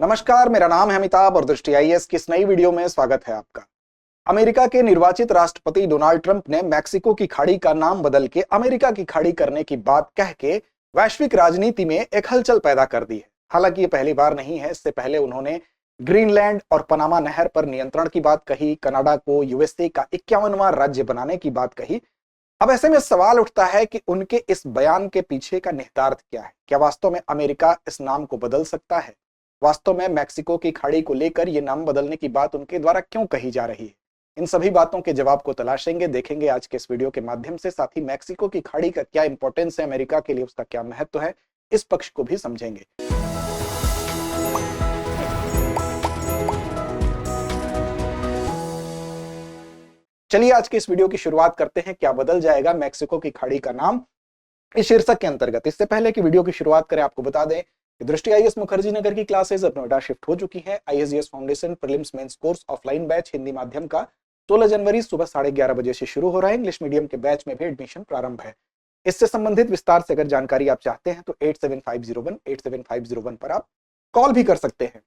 नमस्कार, मेरा नाम है अमिताभ और दृष्टि आईएएस की इस नई वीडियो में स्वागत है आपका। अमेरिका के निर्वाचित राष्ट्रपति डोनाल्ड ट्रंप ने मैक्सिको की खाड़ी का नाम बदल के अमेरिका की खाड़ी करने की बात कह के वैश्विक राजनीति में एक हलचल पैदा कर दी है। हालांकि ये पहली बार नहीं है, इससे पहले उन्होंने ग्रीनलैंड और पनामा नहर पर नियंत्रण की बात कही, कनाडा को यूएसए का 51वां राज्य बनाने की बात कही। अब ऐसे में सवाल उठता है कि उनके इस बयान के पीछे का निहितार्थ क्या है। क्या वास्तव में अमेरिका इस नाम को बदल सकता है? वास्तव में मैक्सिको की खाड़ी को लेकर यह नाम बदलने की बात उनके द्वारा क्यों कही जा रही है? इन सभी बातों के जवाब को तलाशेंगे, देखेंगे आज के इस वीडियो के माध्यम से। साथ ही मैक्सिको की खाड़ी का क्या इंपॉर्टेंस है अमेरिका के लिए, उसका क्या महत्व है, इस पक्ष को भी समझेंगे। चलिए आज के इस वीडियो की शुरुआत करते हैं। क्या बदल जाएगा मैक्सिको की खाड़ी का नाम, इस शीर्षक के अंतर्गत। इससे पहले कि वीडियो की शुरुआत करें, आपको बता दें कि दृष्टि आईएएस मुखर्जी नगर की क्लासेस अब नोएडा शिफ्ट हो चुकी है। IAS foundation prelims mains course offline batch Hindi माध्यम का 16 जनवरी सुबह 11:30 बजे से शुरू हो रहा है। इंग्लिश मीडियम के बैच में भी एडमिशन प्रारंभ है। इससे संबंधित विस्तार से अगर जानकारी आप चाहते हैं तो 8750187501 पर आप कॉल भी कर सकते हैं।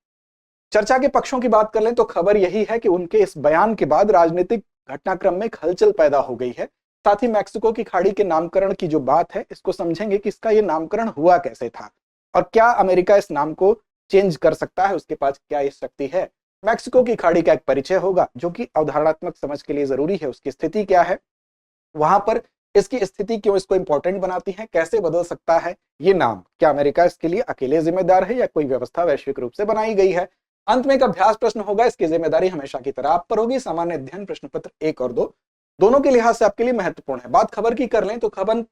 चर्चा के पक्षों की बात कर लें तो खबर यही है कि उनके इस बयान के बाद राजनीतिक घटनाक्रम में एक हलचल पैदा हो गई है। साथ ही मैक्सिको की खाड़ी के नामकरण की जो बात है, इसको समझेंगे कि इसका ये नामकरण हुआ कैसे था और क्या अमेरिका इस नाम को चेंज कर सकता है, उसके पास क्या ये शक्ति है। मैक्सिको की खाड़ी का एक परिचय होगा जो कि अवधारणात्मक समझ के लिए जरूरी है। उसकी स्थिति क्या है, वहां पर इसकी स्थिति क्यों इसको इंपॉर्टेंट बनाती है, कैसे बदल सकता है ये नाम, क्या अमेरिका इसके लिए अकेले जिम्मेदार है या कोई व्यवस्था वैश्विक रूप से बनाई गई है। अंत में एक अभ्यास प्रश्न होगा, इसकी जिम्मेदारी हमेशा की तरह आप पर होगी। सामान्य अध्ययन प्रश्न पत्र 1 और 2 दोनों के लिहाज से आपके लिए महत्वपूर्ण है। बात खबर की कर लें तो खबर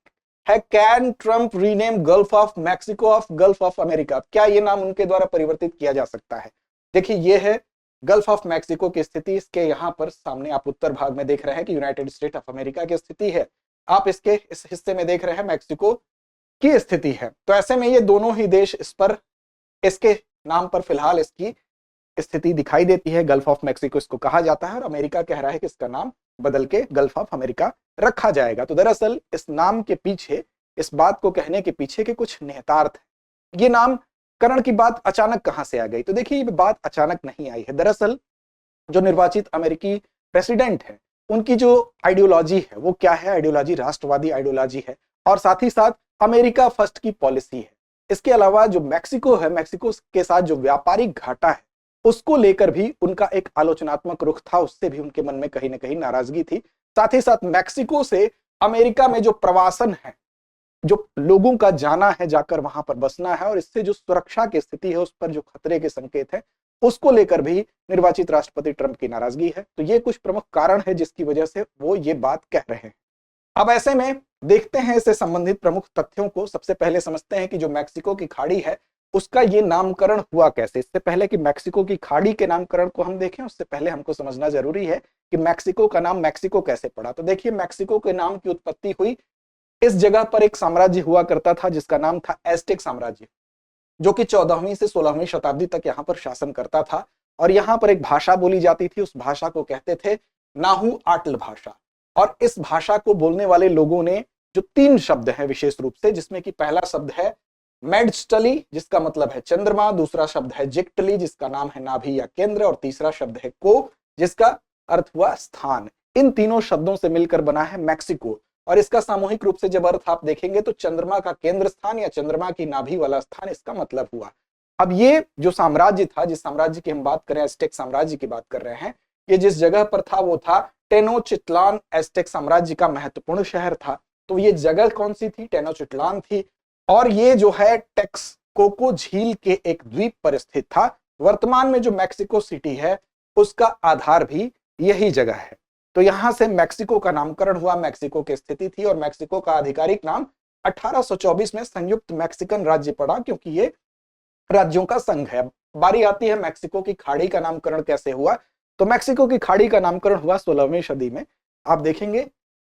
है, can Trump rename gulf of Mexico of gulf of America. क्या ये नाम उनके द्वारा परिवर्तित किया जा सकता है? देखिए, ये है गल्फ ऑफ मैक्सिको की स्थिति। इसके यहाँ पर सामने आप उत्तर भाग में देख रहे हैं कि यूनाइटेड स्टेट ऑफ अमेरिका की स्थिति है। आप इसके इस हिस्से में देख रहे हैं मैक्सिको की स्थिति है। तो ऐसे में ये दोनों ही देश इस पर, इसके नाम पर फिलहाल इसकी स्थिति दिखाई देती है। गल्फ ऑफ मैक्सिको इसको कहा जाता है और अमेरिका कह रहा है कि इसका नाम बदल के गल्फ ऑफ अमेरिका रखा जाएगा। तो दरअसल इस नाम के पीछे, इस बात को कहने के पीछे के कुछ निहितार्थ है। ये नामकरण की बात अचानक कहां से आ गई? तो देखिए, ये बात अचानक नहीं आई है। दरअसल जो निर्वाचित अमेरिकी प्रेसिडेंट है, उनकी जो आइडियोलॉजी है वो क्या है? आइडियोलॉजी राष्ट्रवादी आइडियोलॉजी है और साथ ही साथ अमेरिका फर्स्ट की पॉलिसी है। इसके अलावा जो मैक्सिको है, मैक्सिको के साथ जो व्यापारिक घाटा है उसको लेकर भी उनका एक आलोचनात्मक रुख था, उससे भी उनके मन में कहीं ना कहीं नाराजगी थी। साथ ही साथ मैक्सिको से अमेरिका में जो प्रवासन है, जो लोगों का जाना है, जाकर वहां पर बसना है और इससे जो सुरक्षा की स्थिति है, उस पर जो खतरे के संकेत है, उसको लेकर भी निर्वाचित राष्ट्रपति ट्रंप की नाराजगी है। तो ये कुछ प्रमुख कारण है जिसकी वजह से वो ये बात कह रहे हैं। अब ऐसे में देखते हैं इससे संबंधित प्रमुख तथ्यों को। सबसे पहले समझते हैं कि जो मैक्सिको की खाड़ी है उसका ये नामकरण हुआ कैसे। इससे पहले कि मैक्सिको की खाड़ी के नामकरण को हम देखें, उससे पहले हमको समझना जरूरी है कि मैक्सिको का नाम मैक्सिको कैसे पड़ा। तो देखिए, मैक्सिको के नाम की उत्पत्ति हुई, इस जगह पर एक साम्राज्य हुआ करता था जिसका नाम था एज़टेक साम्राज्य, जो कि 14वीं से 16वीं शताब्दी तक यहाँ पर शासन करता था। और यहाँ पर एक भाषा बोली जाती थी, उस भाषा को कहते थे नाहू आटल भाषा। और इस भाषा को बोलने वाले लोगों ने जो 3 शब्द हैं विशेष रूप से, जिसमें कि पहला शब्द है मेड्स्टली जिसका मतलब है चंद्रमा, दूसरा शब्द है जिक्टली जिसका नाम है नाभि या केंद्र, और तीसरा शब्द है को जिसका अर्थ हुआ स्थान। इन तीनों शब्दों से मिलकर बना है मैक्सिको। और इसका सामूहिक रूप से जब अर्थ आप देखेंगे तो चंद्रमा का केंद्र स्थान या चंद्रमा की नाभि वाला स्थान इसका मतलब हुआ। अब ये जो साम्राज्य था, जिस साम्राज्य की हम बात कर रहे हैं, एज़टेक साम्राज्य की बात कर रहे हैं, ये जिस जगह पर था वो था टेनोचिट्लान। एज़टेक साम्राज्य का महत्वपूर्ण शहर था। तो ये जगह कौन सी थी? टेनोचिट्लान थी। और ये जो है टेक्सकोको झील के एक द्वीप पर स्थित था। वर्तमान में जो मैक्सिको सिटी है उसका आधार भी यही जगह है। तो यहां से मैक्सिको का नामकरण हुआ, मैक्सिको की स्थिति थी। और मैक्सिको का आधिकारिक नाम 1824 में संयुक्त मैक्सिकन राज्य पड़ा, क्योंकि ये राज्यों का संघ है। बारी आती है मैक्सिको की खाड़ी का नामकरण कैसे हुआ। तो मैक्सिको की खाड़ी का नामकरण हुआ 16वीं सदी में। आप देखेंगे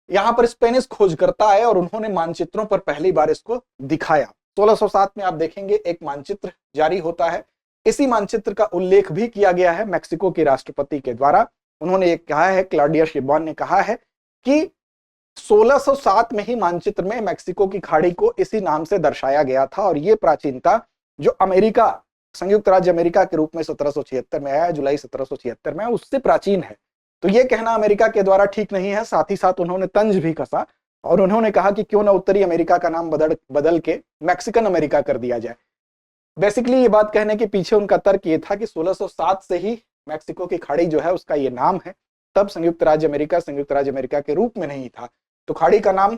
यहां पर स्पेनिश खोजकर्ता आए और उन्होंने मानचित्रों पर पहली बार इसको दिखाया। 1607 में आप देखेंगे एक मानचित्र जारी होता है। इसी मानचित्र का उल्लेख भी किया गया है मैक्सिको के राष्ट्रपति के द्वारा। उन्होंने एक कहा है, क्लॉडिया शिबान ने कहा है कि 1607 में ही मानचित्र में मैक्सिको की खाड़ी को इसी नाम से दर्शाया गया था। और ये प्राचीनता जो अमेरिका संयुक्त राज्य अमेरिका के रूप में 1776 में आया, जुलाई 1776 में, उससे प्राचीन है। तो ये कहना अमेरिका के द्वारा ठीक नहीं है। साथ ही साथ उन्होंने तंज भी कसा और उन्होंने कहा कि क्यों ना उत्तरी अमेरिका का नाम बदल के मैक्सिकन अमेरिका कर दिया जाए। बेसिकली ये बात कहने के पीछे उनका तर्क ये था कि 1607 से ही मैक्सिको की खाड़ी जो है उसका ये नाम है, तब संयुक्त राज्य अमेरिका के रूप में नहीं था। तो खाड़ी का नाम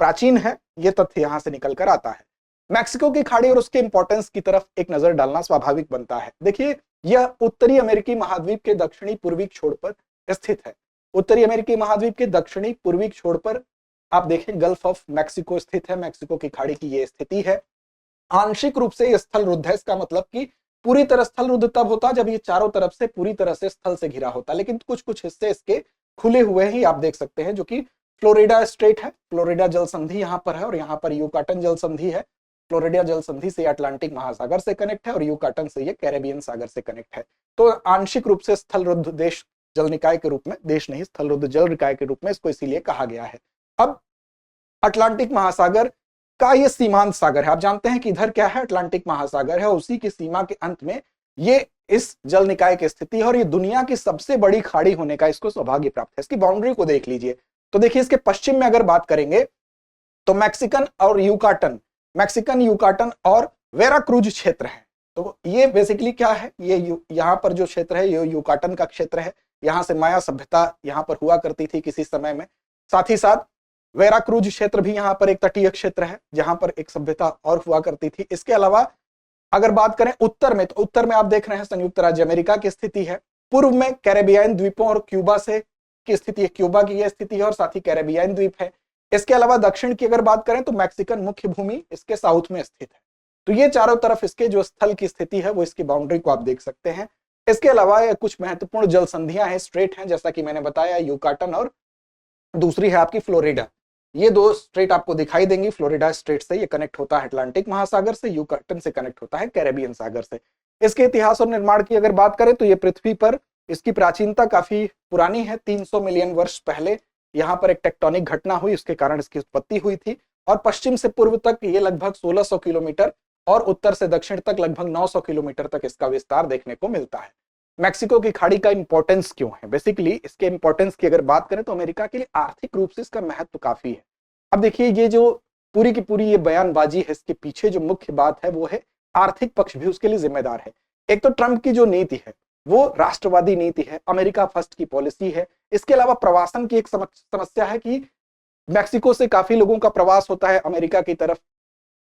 प्राचीन है, ये तथ्य यहां से निकल कर आता है। मैक्सिको की खाड़ी और उसके इंपॉर्टेंस की तरफ एक नजर डालना स्वाभाविक बनता है। देखिए, यह उत्तरी अमेरिकी महाद्वीप के दक्षिणी पूर्वी छोर पर स्थित है। उत्तरी अमेरिकी महाद्वीप के दक्षिणी पूर्वी छोर पर आप देखें गल्फ ऑफ मैक्सिको स्थित है। मैक्सिको की खाड़ी की यह स्थिति है। आंशिक रूप से स्थल रुद्ध है। इसका मतलब कि पूरी तरह स्थल रुद्ध तब होता जब ये चारों तरफ से पूरी तरह से स्थल से घिरा होता, लेकिन कुछ कुछ हिस्से इसके खुले हुए ही आप देख सकते हैं, जो कि फ्लोरिडा स्टेट है। फ्लोरिडा जल संधि यहाँ पर है और यहाँ पर यूकाटन जल संधि है। फ्लोरिडा जल संधि से अटलांटिक महासागर से कनेक्ट है और यूकाटन से ये कैरेबियन सागर से कनेक्ट है। तो आंशिक रूप से स्थल रुद्ध देश जल निकाय के रूप में, देश नहीं, स्थल रुद्ध जल निकाय के रूप में इसको इसीलिए कहा गया है। अब अटलांटिक महासागर का ये सीमांत सागर है। आप जानते हैं कि इधर क्या है, अटलांटिक महासागर है, उसी की सीमा के अंत में ये इस जल निकाय की स्थिति है और ये दुनिया की सबसे बड़ी खाड़ी होने का इसको सौभाग्य प्राप्त है। इसकी बाउंड्री को देख लीजिए तो देखिए, इसके पश्चिम में अगर बात करेंगे तो मैक्सिकन यूकाटन और वेराक्रूज क्षेत्र है। तो ये बेसिकली क्या है, ये यहाँ पर जो क्षेत्र है ये यूकाटन का क्षेत्र है। यहाँ से माया सभ्यता यहाँ पर हुआ करती थी किसी समय में। साथ ही साथ वेराक्रूज क्षेत्र भी यहाँ पर एक तटीय क्षेत्र है जहां पर एक सभ्यता और हुआ करती थी। इसके अलावा अगर बात करें उत्तर में, तो उत्तर में आप देख रहे हैं संयुक्त राज्य अमेरिका की स्थिति है। पूर्व में कैरेबियान द्वीपों और क्यूबा से की स्थिति है, क्यूबा की यह स्थिति है और साथ ही कैरेबियान द्वीप है। इसके अलावा दक्षिण की अगर बात करें तो मैक्सिकन मुख्य भूमि इसके साउथ में स्थित है। तो ये चारों तरफ इसके जो स्थल की स्थिति है वो इसकी बाउंड्री को आप देख सकते हैं। इसके अलावा कुछ महत्वपूर्ण जल संधियां हैं, स्ट्रेट हैं, जैसा कि मैंने बताया, यूकाटन और दूसरी है आपकी फ्लोरिडा। ये दो स्ट्रेट आपको दिखाई देंगी। फ्लोरिडा स्ट्रेट से ये कनेक्ट होता है अटलांटिक महासागर से, यूकाटन से कनेक्ट होता है कैरेबियन सागर से। इसके इतिहास और निर्माण की अगर बात करें तो ये पृथ्वी पर इसकी प्राचीनता काफी पुरानी है। 300 मिलियन वर्ष पहले यहाँ पर एक टेक्टोनिक घटना हुई, उसके कारण इसकी उत्पत्ति हुई थी। और पश्चिम से पूर्व तक ये लगभग 1600 किलोमीटर और उत्तर से दक्षिण तक लगभग 900 किलोमीटर तक इसका विस्तार देखने को मिलता है। मैक्सिको की खाड़ी का इंपॉर्टेंस क्यों है? बेसिकली इसके इंपॉर्टेंस की अगर बात करें तो अमेरिका के लिए आर्थिक रूप से इसका महत्व काफी है। अब देखिए, ये जो पूरी की पूरी ये बयानबाजी है, इसके पीछे जो मुख्य बात है वो है आर्थिक पक्ष भी उसके लिए जिम्मेदार है। एक तो ट्रंप की जो नीति है वो राष्ट्रवादी नीति है, अमेरिका फर्स्ट की पॉलिसी है। इसके अलावा प्रवासन की एक समस्या है कि मैक्सिको से काफी लोगों का प्रवास होता है अमेरिका की तरफ,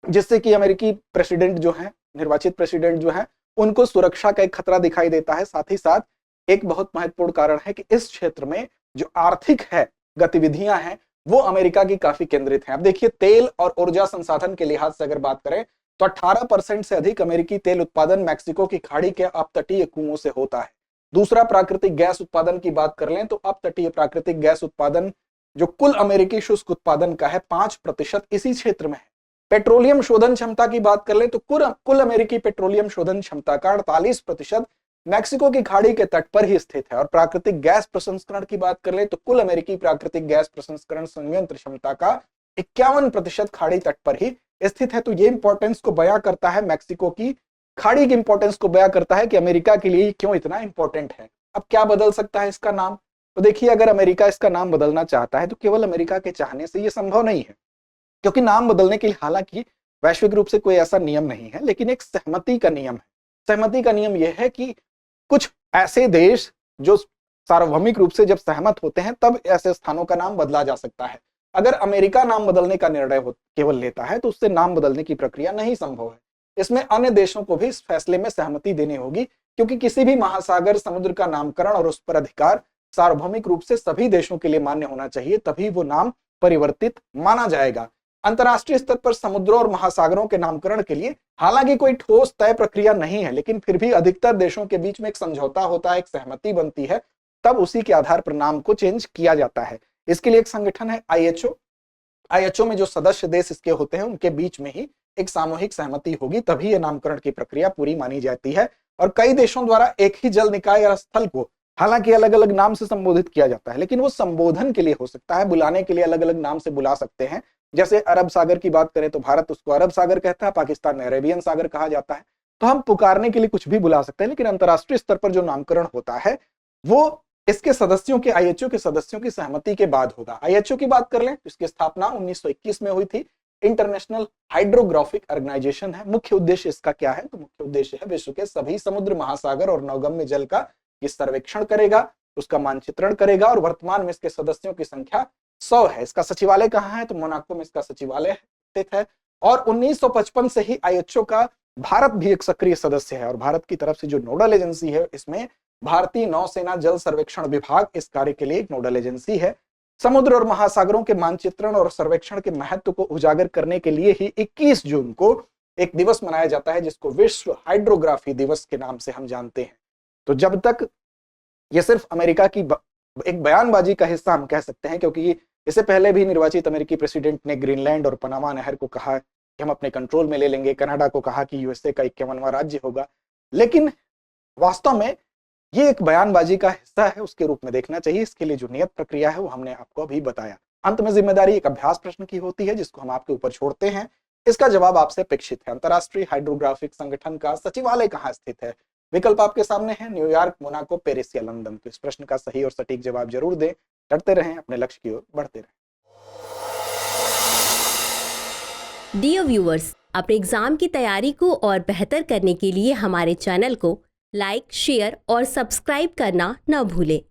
जिससे कि अमेरिकी प्रेसिडेंट जो है, निर्वाचित प्रेसिडेंट जो है, उनको सुरक्षा का एक खतरा दिखाई देता है। साथ ही साथ एक बहुत महत्वपूर्ण कारण है कि इस क्षेत्र में जो आर्थिक है गतिविधियां हैं वो अमेरिका की काफी केंद्रित हैं। अब देखिए, तेल और ऊर्जा संसाधन के लिहाज से अगर बात करें तो 18% से अधिक अमेरिकी तेल उत्पादन मैक्सिको की खाड़ी के अपतटीय कुओं से होता है। दूसरा, प्राकृतिक गैस उत्पादन की बात कर लें तो अपतटीय प्राकृतिक गैस उत्पादन जो कुल अमेरिकी शुष्क उत्पादन का है 5% इसी क्षेत्र में है। पेट्रोलियम शोधन क्षमता की बात कर ले तो कुल अमेरिकी पेट्रोलियम शोधन क्षमता का 48% मैक्सिको की खाड़ी के तट पर ही स्थित है। और प्राकृतिक गैस प्रसंस्करण की बात कर ले तो कुल अमेरिकी प्राकृतिक गैस प्रसंस्करण संयंत्र क्षमता का 51% खाड़ी तट पर ही स्थित है। तो ये इंपॉर्टेंस को बयां करता है, मैक्सिको की खाड़ी की इंपॉर्टेंस को बयां करता है कि अमेरिका के लिए क्यों इतना इंपॉर्टेंट है। अब क्या बदल सकता है इसका नाम? तो देखिए, अगर अमेरिका इसका नाम बदलना चाहता है तो केवल अमेरिका के चाहने से ये संभव नहीं है, क्योंकि नाम बदलने के लिए हालांकि वैश्विक रूप से कोई ऐसा नियम नहीं है, लेकिन एक सहमति का नियम है। सहमति का नियम यह है कि कुछ ऐसे देश जो सार्वभौमिक रूप से जब सहमत होते हैं तब ऐसे स्थानों का नाम बदला जा सकता है। अगर अमेरिका नाम बदलने का निर्णय केवल लेता है तो उससे नाम बदलने की प्रक्रिया नहीं संभव है। इसमें अन्य देशों को भी इस फैसले में सहमति देनी होगी, क्योंकि किसी भी महासागर समुद्र का नामकरण और उस पर अधिकार सार्वभौमिक रूप से सभी देशों के लिए मान्य होना चाहिए, तभी वो नाम परिवर्तित माना जाएगा। अंतर्राष्ट्रीय स्तर पर समुद्रों और महासागरों के नामकरण के लिए हालांकि कोई ठोस तय प्रक्रिया नहीं है, लेकिन फिर भी अधिकतर देशों के बीच में एक समझौता होता है, एक सहमति बनती है, तब उसी के आधार पर नाम को चेंज किया जाता है। इसके लिए एक संगठन है आईएचओ में जो सदस्य देश इसके होते हैं उनके बीच में ही एक सामूहिक सहमति होगी, तभी यह नामकरण की प्रक्रिया पूरी मानी जाती है। और कई देशों द्वारा एक ही जल निकाय या स्थल को हालांकि अलग अलग नाम से संबोधित किया जाता है, लेकिन वो संबोधन के लिए हो सकता है, बुलाने के लिए अलग अलग नाम से बुला सकते हैं। जैसे अरब सागर की बात करें तो भारत उसको अरब सागर कहता है, पाकिस्तान में अरेबियन सागर कहा जाता है। तो हम पुकारने के लिए कुछ भी बुला सकते हैं, लेकिन अंतर्राष्ट्रीय स्तर पर जो नामकरण होता है वो इसके सदस्यों के, आईएचओ के सदस्यों की सहमति के बाद होगा। आईएचओ की बात कर लें तो इसकी स्थापना 1921 में हुई थी। इंटरनेशनल हाइड्रोग्राफिक ऑर्गेनाइजेशन है। मुख्य उद्देश्य इसका क्या है? तो मुख्य उद्देश्य है विश्व के सभी समुद्र, महासागर और नौगम्य जल का ये सर्वेक्षण करेगा, उसका मानचित्रण करेगा, और वर्तमान में इसके सदस्यों की संख्या 100 है। इसका सचिवालय कहाँ है? तो मोनाको में इसका सचिवालय स्थित है। और 1955 से ही आईएचओ का भारत भी एक सक्रिय सदस्य है, और भारत की तरफ से जो नोडल एजेंसी है इसमें भारतीय नौसेना जल सर्वेक्षण विभाग इस कार्य के लिए एक नोडल एजेंसी है। समुद्र और महासागरों के मानचित्रण और सर्वेक्षण के महत्व को उजागर करने के लिए ही 21 जून को एक दिवस मनाया जाता है, जिसको विश्व हाइड्रोग्राफी दिवस के नाम से हम जानते हैं। तो जब तक ये सिर्फ अमेरिका की एक बयानबाजी का हिस्सा हम कह सकते हैं, क्योंकि इससे पहले भी निर्वाचित अमेरिकी प्रेसिडेंट ने ग्रीनलैंड और पनामा नहर को कहा कि हम अपने कंट्रोल में ले लेंगे, कनाडा को कहा कि यूएसए का 51वां राज्य होगा, लेकिन वास्तव में ये एक बयानबाजी का हिस्सा है, उसके रूप में देखना चाहिए। इसके लिए जो नियत प्रक्रिया है वो हमने आपको अभी बताया। अंत में जिम्मेदारी एक अभ्यास प्रश्न की होती है, जिसको हम आपके ऊपर छोड़ते हैं। इसका जवाब आपसे अपेक्षित है। अंतरराष्ट्रीय हाइड्रोग्राफिक संगठन का सचिवालय कहाँ स्थित है? विकल्प आपके सामने है, न्यूयॉर्क, मोनाको, पेरिस या लंदन। तो इस प्रश्न का सही और सटीक जवाब जरूर दें। डरते रहें, अपने लक्ष्य की ओर बढ़ते रहें। डियर व्यूअर्स, अपने एग्जाम की तैयारी को और बेहतर करने के लिए हमारे चैनल को लाइक, शेयर और सब्सक्राइब करना न भूलें।